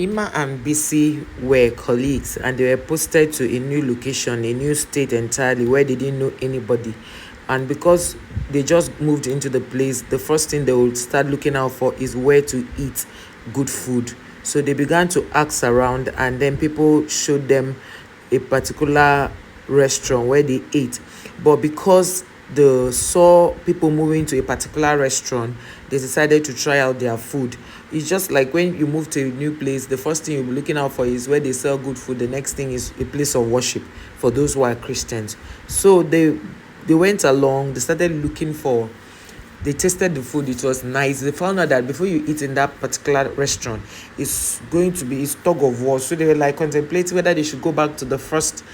Ima and Bisi were colleagues and they were posted to a new location, a new state entirely where they didn't know anybody. And because they just moved into the place, the first thing they would start looking out for is where to eat good food. So they began to ask around, and then people showed them a particular restaurant where they ate. But because they saw people moving to a particular restaurant, they decided to try out their food. It's just like when you move to a new place, the first thing you'll be looking out for is where they sell good food. The next thing is a place of worship for those who are Christians. So they went along, they started looking for, they tasted the food, it was nice. They found out that before you eat in that particular restaurant, it's going to be, it's tug of war. So they were like contemplating whether they should go back to the first,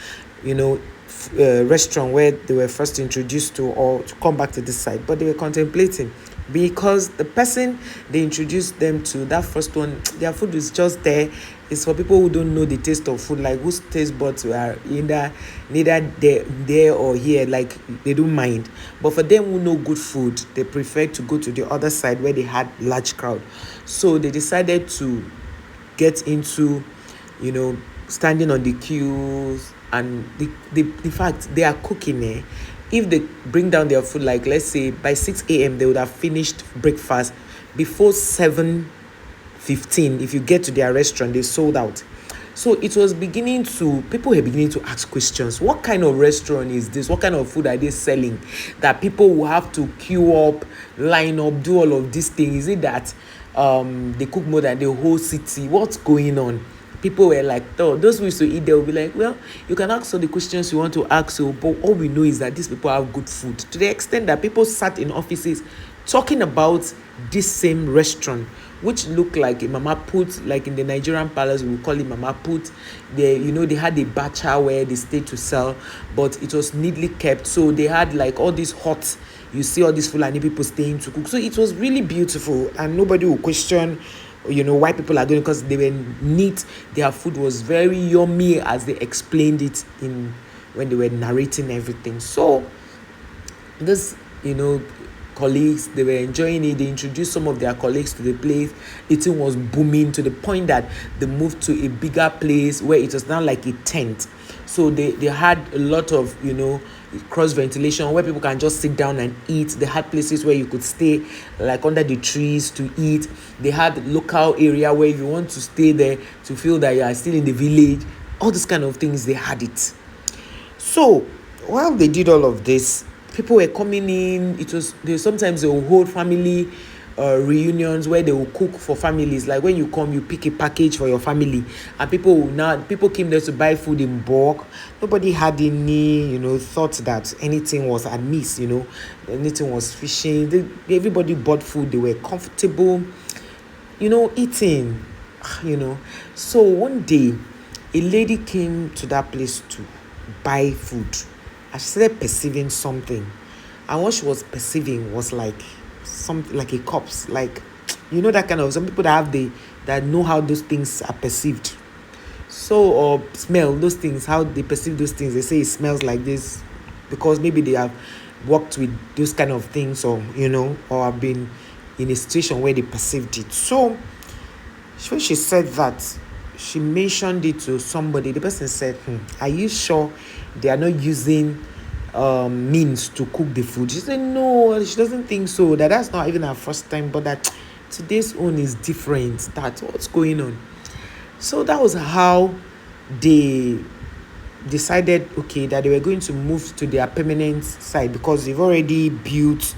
restaurant where they were first introduced to, or to come back to this side. But they were contemplating because the person they introduced them to, that first one, their food is just there. It's for people who don't know the taste of food, like whose taste buds are neither there or here, like they don't mind. But for them who know good food, they prefer to go to the other side where they had large crowd. So they decided to get into, standing on the queues, and the fact they are cooking, if they bring down their food, like let's say by 6 a.m. they would have finished breakfast before 7:15. If you get to their restaurant, they sold out. So it was beginning to, people were beginning to ask questions. What kind of restaurant is this? What kind of food are they selling that people will have to queue up, line up, do all of these things? Is it that they cook more than the whole city? What's going on? People were like, oh, those who used to eat, they will be like, well, you can ask all the questions you want to ask, but all we know is that these people have good food. To the extent that people sat in offices talking about this same restaurant, which looked like a mama put, like in the Nigerian palace, we call it mama put. They had a bacha where they stayed to sell, but it was neatly kept. So they had like all these hot, you see all these Fulani people staying to cook. So it was really beautiful, and nobody will question why people are going, because they were neat. Their food was very yummy, as they explained it in when they were narrating everything. So this colleagues, they were enjoying it. They introduced some of their colleagues to the place. Eating was booming to the point that they moved to a bigger place where it was now like a tent. So they had a lot of cross ventilation where people can just sit down and eat. They had places where you could stay like under the trees to eat. They had local area where if you want to stay there to feel that you are still in the village, all these kind of things, they had it. So while they did all of this, people were coming in. Sometimes they will hold family reunions where they will cook for families. Like when you come, you pick a package for your family, and people came there to buy food in bulk. Nobody had any thought that anything was amiss, anything was fishing. Everybody bought food. They were comfortable, eating, So one day a lady came to that place to buy food. I started perceiving something, and what she was perceiving was like something like a corpse, like that kind of, some people that know how those things are perceived. So, or smell those things, how they perceive those things. They say it smells like this because maybe they have worked with those kind of things, or or have been in a situation where they perceived it. So when she said that, she mentioned it to somebody. The person said, are you sure they are not using means to cook the food? She said no, she doesn't think so, that's not even her first time, but that today's own is different. That's what's going on. So that was how they decided, okay, that they were going to move to their permanent site, because they've already built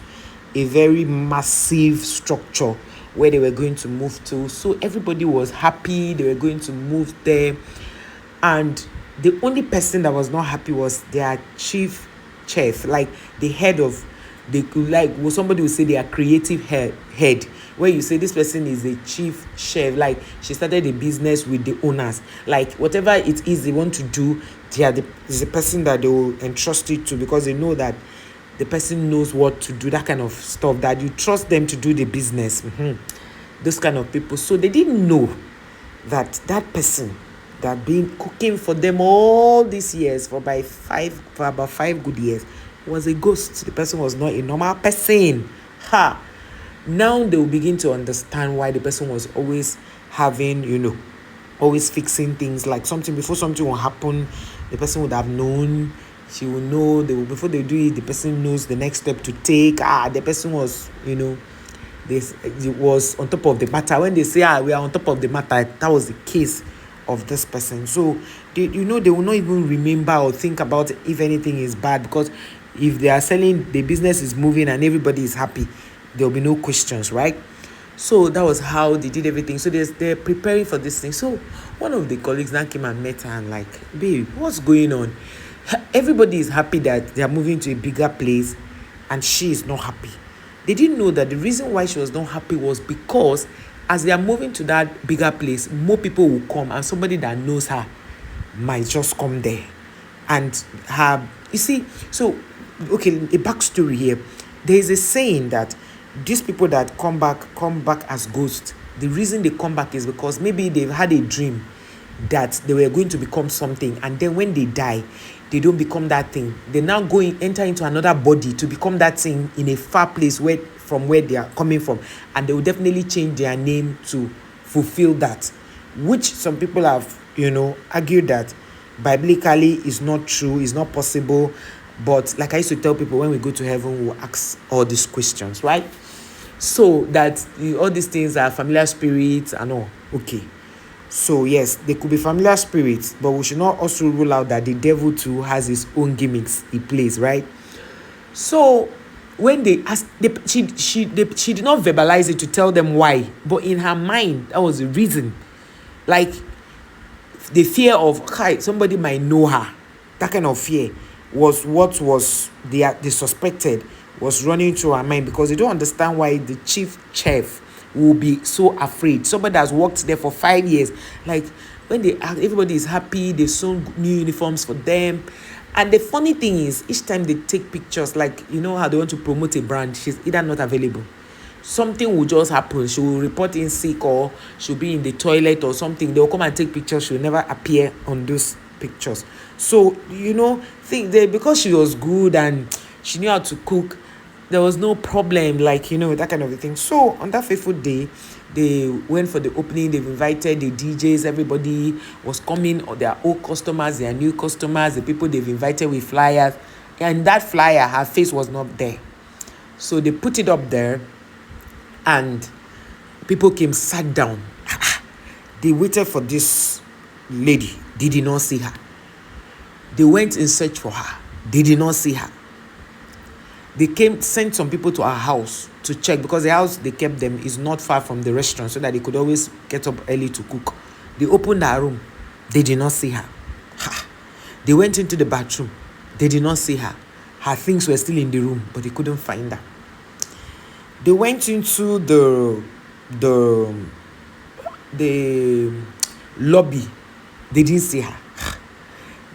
a very massive structure where they were going to move to. So everybody was happy they were going to move there, and the only person that was not happy was their chief chef, like the head of, they could, like, well, somebody would say their creative head, where you say this person is a chief chef. Like, she started a business with the owners, like whatever it is they want to do, is the person that they will entrust it to, because they know that the person knows what to do, that kind of stuff, that you trust them to do the business. Those kind of people. So they didn't know that person that been cooking for them all these years, for about 5 good years, was a ghost. The person was not a normal person. Now they will begin to understand why the person was always having always fixing things, like something before something will happen, the person would have known. She will know, before they do it, the person knows the next step to take. The person was, this, it was on top of the matter. When they say, we are on top of the matter, that was the case of this person. So they will not even remember or think about if anything is bad, because if they are selling, the business is moving and everybody is happy, there will be no questions, right? So that was how they did everything. So they're preparing for this thing. So one of the colleagues now came and met her and like, babe, what's going on? Everybody is happy that they are moving to a bigger place and she is not happy. They didn't know that the reason why she was not happy was because as they are moving to that bigger place, more people will come and somebody that knows her might just come there. And her, you see, so, okay, a backstory here. There is a saying that these people that come back as ghosts. The reason they come back is because maybe they've had a dream that they were going to become something, and then when they die, they don't become that thing. They now enter into another body to become that thing in a far place from where they are coming from, and they will definitely change their name to fulfill that, which some people have argued that biblically is not true, is not possible. But like I used to tell people, when we go to heaven, we'll ask all these questions, right? So that all these things are familiar spirits and all. Okay. So yes, they could be familiar spirits, but we should not also rule out that the devil too has his own gimmicks he plays, right? So when they asked, she did not verbalize it to tell them why, but in her mind, that was the reason. Like the fear of somebody might know her, that kind of fear was what was they suspected was running through her mind, because they don't understand why the chief chef will be so afraid. Somebody that's worked there for 5 years, like when everybody is happy, they sewn new uniforms for them. And the funny thing is, each time they take pictures, like how they want to promote a brand, she's either not available, something will just happen, she will report in sick, or she'll be in the toilet or something. They'll come and take pictures, she'll never appear on those pictures. So because she was good and she knew how to cook, there was no problem, like that kind of a thing. So on that fateful day, they went for the opening. They've invited the DJs, everybody was coming, or their old customers, their new customers, the people they've invited with flyers. And that flyer, her face was not there. So they put it up there, and people came, sat down. They waited for this lady. They did not see her. They went in search for her. They did not see her. They sent some people to our house to check, because the house they kept them is not far from the restaurant, so that they could always get up early to cook. They opened her room. They did not see her. They went into the bathroom. They did not see her. Her things were still in the room, but they couldn't find her. They went into the lobby. They didn't see her.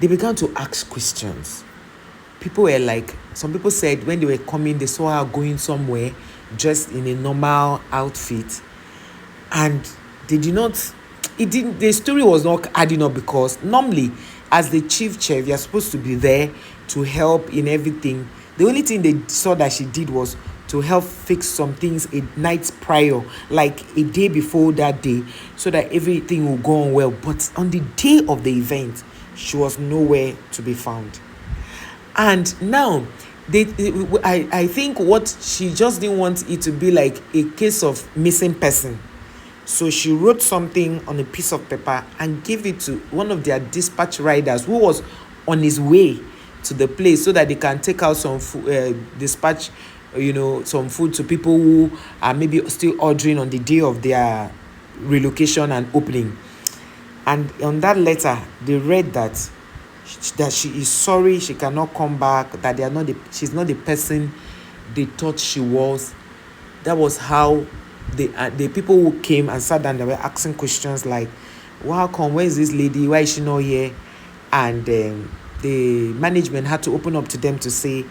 They began to ask questions. People were like, some people said when they were coming, they saw her going somewhere dressed in a normal outfit. And the story was not adding up, because normally as the chief chef, you're supposed to be there to help in everything. The only thing they saw that she did was to help fix some things a night prior, like a day before that day, so that everything will go on well. But on the day of the event, she was nowhere to be found. And now, I think what she just didn't want it to be like a case of missing person. So she wrote something on a piece of paper and gave it to one of their dispatch riders who was on his way to the place, so that they can take out some dispatch, some food to people who are maybe still ordering on the day of their relocation and opening. And on that letter, they read that she is sorry she cannot come back, that she's not the person they thought she was. That was how the people who came and sat down, they were asking questions like, how come, where is this lady, why is she not here? And the management had to open up to them to say,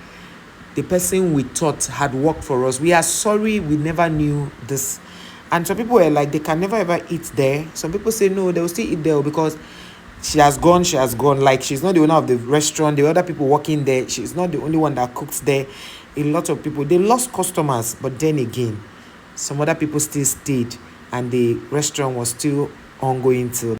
the person we thought had worked for us, we are sorry, we never knew this. And some people were like, they can never ever eat there. Some people say no, they will still eat there, because she has gone. Like, she's not the owner of the restaurant. The other people working there, she's not the only one that cooks there. A lot of people, they lost customers, but then again, some other people still stayed, and the restaurant was still ongoing till